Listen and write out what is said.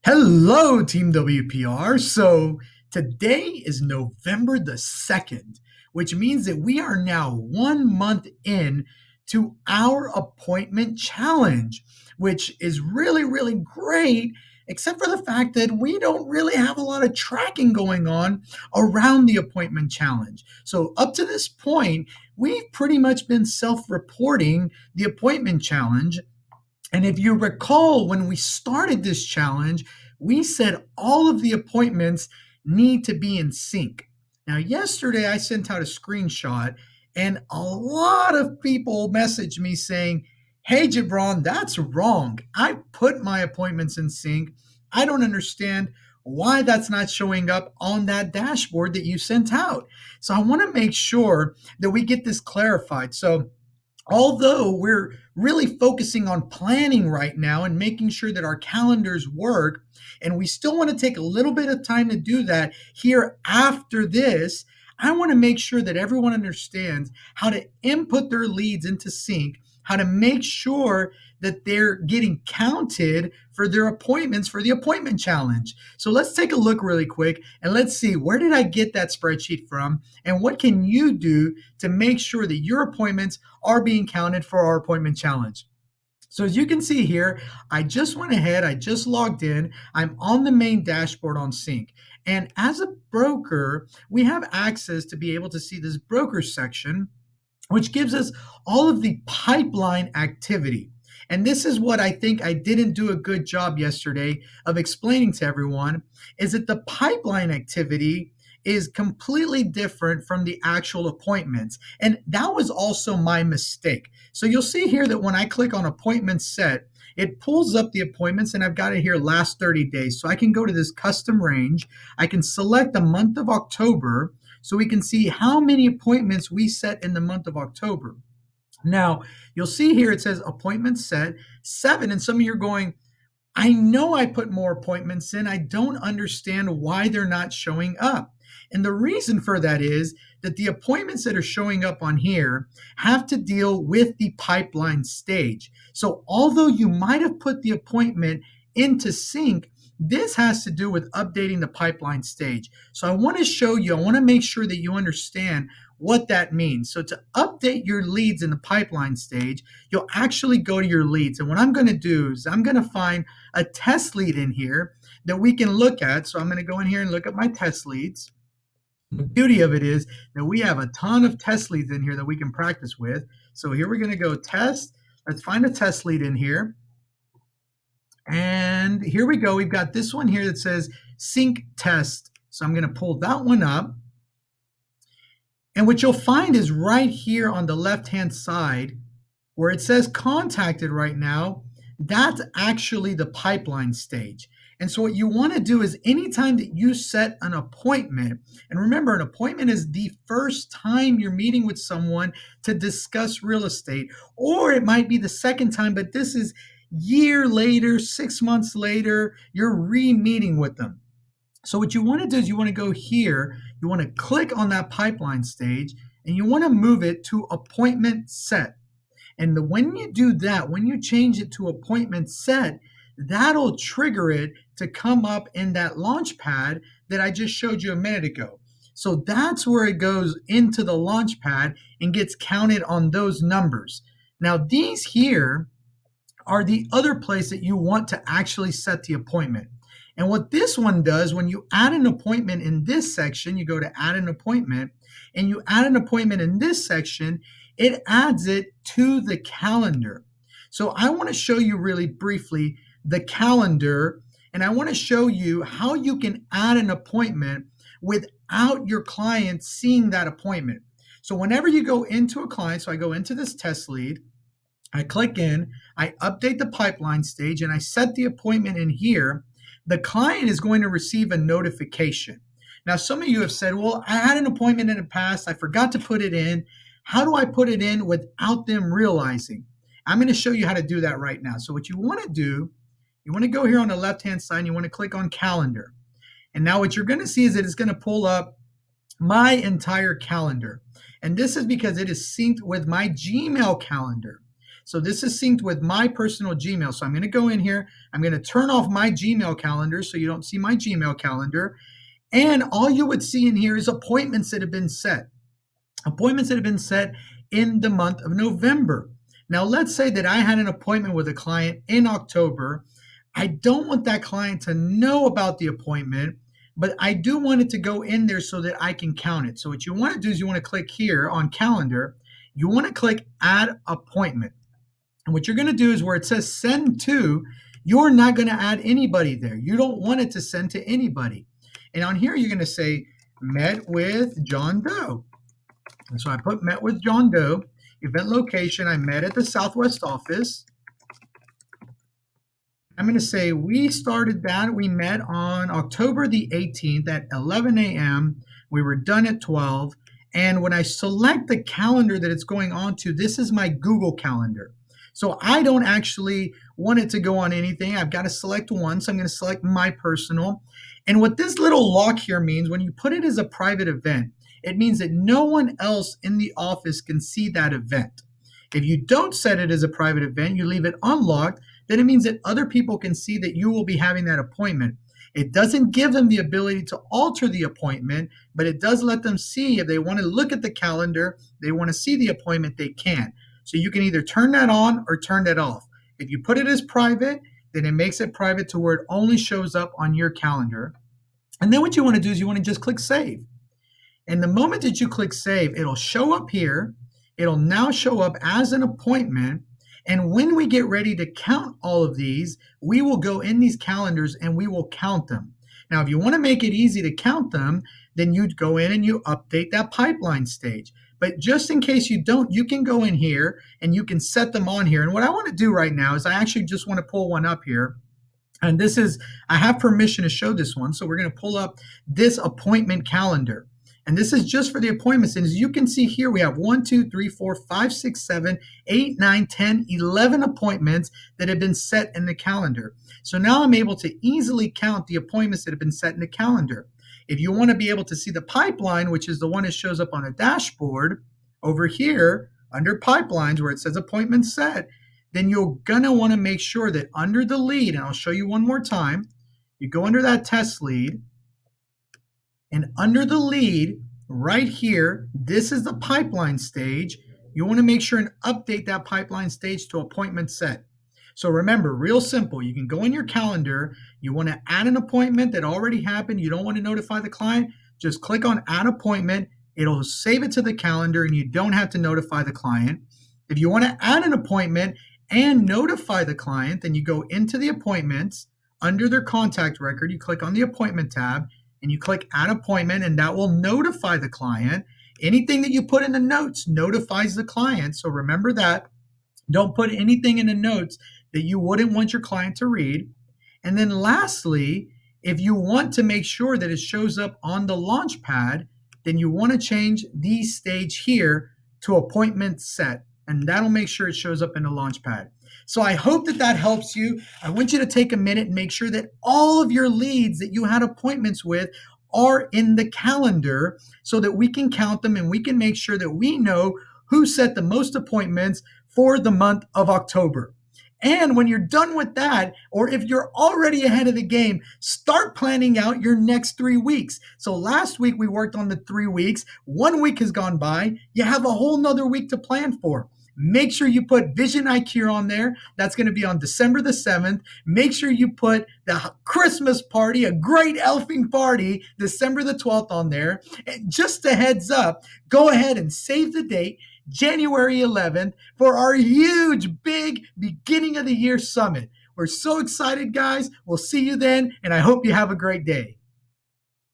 Hello, Team WPR. So today is November the 2nd, which means that we are now 1 month in to our appointment challenge, which is really, really great, except for the fact that we don't really have a lot of tracking going on around the appointment challenge. So up to this point, we've pretty much been self-reporting the appointment challenge. And if you recall, when we started this challenge, we said all of the appointments need to be in sync. Now, yesterday I sent out a screenshot, and a lot of people messaged me saying, "Hey, Gibran, that's wrong. I put my appointments in sync. I don't understand why that's not showing up on that dashboard that you sent out." So I want to make sure that we get this clarified. So although we're really focusing on planning right now and making sure that our calendars work, and we still want to take a little bit of time to do that here after this, I want to make sure that everyone understands how to input their leads into Sync, how to make sure that they're getting counted for their appointments for the appointment challenge. So let's take a look really quick and let's see, where did I get that spreadsheet from, and what can you do to make sure that your appointments are being counted for our appointment challenge. So as you can see here, I just went ahead, I just logged in, I'm on the main dashboard on Sync. And as a broker, we have access to be able to see this broker section, which gives us all of the pipeline activity. And this is what I think I didn't do a good job yesterday of explaining to everyone, is that the pipeline activity is completely different from the actual appointments. And that was also my mistake. So you'll see here that when I click on appointments set, it pulls up the appointments, and I've got it here last 30 days. So I can go to this custom range. I can select the month of October so we can see how many appointments we set in the month of October. Now, you'll see here it says appointments set 7, and some of you are going, I know I put more appointments in. I don't understand why they're not showing up. And the reason for that is that the appointments that are showing up on here have to deal with the pipeline stage. So although you might have put the appointment into Sync, this has to do with updating the pipeline stage. So I want to show you, I want to make sure that you understand what that means. So to update your leads in the pipeline stage, you'll actually go to your leads. And what I'm going to do is I'm going to find a test lead in here that we can look at. So I'm going to go in here and look at my test leads. The beauty of it is that we have a ton of test leads in here that we can practice with. So here we're going to go test. Let's find a test lead in here. And here we go. We've got this one here that says Sync Test. So I'm going to pull that one up. And what you'll find is right here on the left-hand side where it says contacted right now, that's actually the pipeline stage. And so what you want to do is anytime that you set an appointment, and remember, an appointment is the first time you're meeting with someone to discuss real estate, or it might be the second time, but this is year later, 6 months later, you're re-meeting with them. So what you want to do is you want to go here, you want to click on that pipeline stage, and you want to move it to appointment set. And when you do that, when you change it to appointment set, that'll trigger it to come up in that launch pad that I just showed you a minute ago. So that's where it goes into the launch pad and gets counted on those numbers. Now these here are the other place that you want to actually set the appointment. And what this one does, when you add an appointment in this section, you go to add an appointment, and you add an appointment in this section, it adds it to the calendar. So I want to show you really briefly the calendar, and I want to show you how you can add an appointment without your client seeing that appointment. So whenever you go into a client, so I go into this test lead, I click in, I update the pipeline stage, and I set the appointment in here, the client is going to receive a notification. Now, some of you have said, well, I had an appointment in the past, I forgot to put it in. How do I put it in without them realizing? I'm going to show you how to do that right now. So what you want to do, you want to go here on the left-hand side, and you want to click on calendar. And now what you're going to see is that it's going to pull up my entire calendar. And this is because it is synced with my Gmail calendar. So this is synced with my personal Gmail. So I'm going to go in here. I'm going to turn off my Gmail calendar so you don't see my Gmail calendar. And all you would see in here is appointments that have been set. Appointments that have been set in the month of November. Now, let's say that I had an appointment with a client in October. I don't want that client to know about the appointment, but I do want it to go in there so that I can count it. So what you want to do is you want to click here on calendar. You want to click add appointment. And what you're going to do is where it says send to, you're not going to add anybody there. You don't want it to send to anybody. And on here, you're going to say met with John Doe. And so I put met with John Doe. Event location, I met at the Southwest office. I'm going to say we started that. We met on October the 18th at 11 a.m. We were done at 12. And when I select the calendar that it's going on to, this is my Google Calendar. So I don't actually want it to go on anything. I've got to select one. So I'm going to select my personal. And what this little lock here means, when you put it as a private event, it means that no one else in the office can see that event. If you don't set it as a private event, you leave it unlocked, then it means that other people can see that you will be having that appointment. It doesn't give them the ability to alter the appointment, but it does let them see if they want to look at the calendar, they want to see the appointment, they can. So you can either turn that on or turn that off. If you put it as private, then it makes it private to where it only shows up on your calendar. And then what you want to do is you want to just click save. And the moment that you click save, it'll show up here. It'll now show up as an appointment. And when we get ready to count all of these, we will go in these calendars and we will count them. Now, if you want to make it easy to count them, then you'd go in and you update that pipeline stage. But just in case you don't, you can go in here and you can set them on here. And what I want to do right now is I actually just want to pull one up here. And this is, I have permission to show this one. So we're going to pull up this appointment calendar. And this is just for the appointments. And as you can see here, we have 1, 2, 3, 4, 5, 6, 7, 8, 9, 10, 11 appointments that have been set in the calendar. So now I'm able to easily count the appointments that have been set in the calendar. If you want to be able to see the pipeline, which is the one that shows up on a dashboard over here under pipelines where it says appointment set, then you're going to want to make sure that under the lead, and I'll show you one more time, you go under that test lead. And under the lead, right here, this is the pipeline stage. You want to make sure and update that pipeline stage to appointment set. So remember, real simple. You can go in your calendar. You want to add an appointment that already happened. You don't want to notify the client. Just click on add appointment. It'll save it to the calendar and you don't have to notify the client. If you want to add an appointment and notify the client, then you go into the appointments. Under their contact record, you click on the appointment tab. And you click add appointment and that will notify the client. Anything that you put in the notes notifies the client. So remember that. Don't put anything in the notes that you wouldn't want your client to read. And then lastly, if you want to make sure that it shows up on the launch pad, then you want to change the stage here to appointment set. And that'll make sure it shows up in the launch pad. So I hope that that helps you. I want you to take a minute and make sure that all of your leads that you had appointments with are in the calendar so that we can count them and we can make sure that we know who set the most appointments for the month of October. And when you're done with that, or if you're already ahead of the game, start planning out your next 3 weeks. So last week we worked on the 3 weeks. 1 week has gone by. You have a whole nother week to plan for. Make sure you put Vision IQ on there. That's going to be on December the 7th. Make sure you put the Christmas party, a great elfing party, December the 12th on there. And just a heads up, go ahead and save the date, January 11th, for our huge, big beginning of the year summit. We're so excited, guys. We'll see you then, and I hope you have a great day.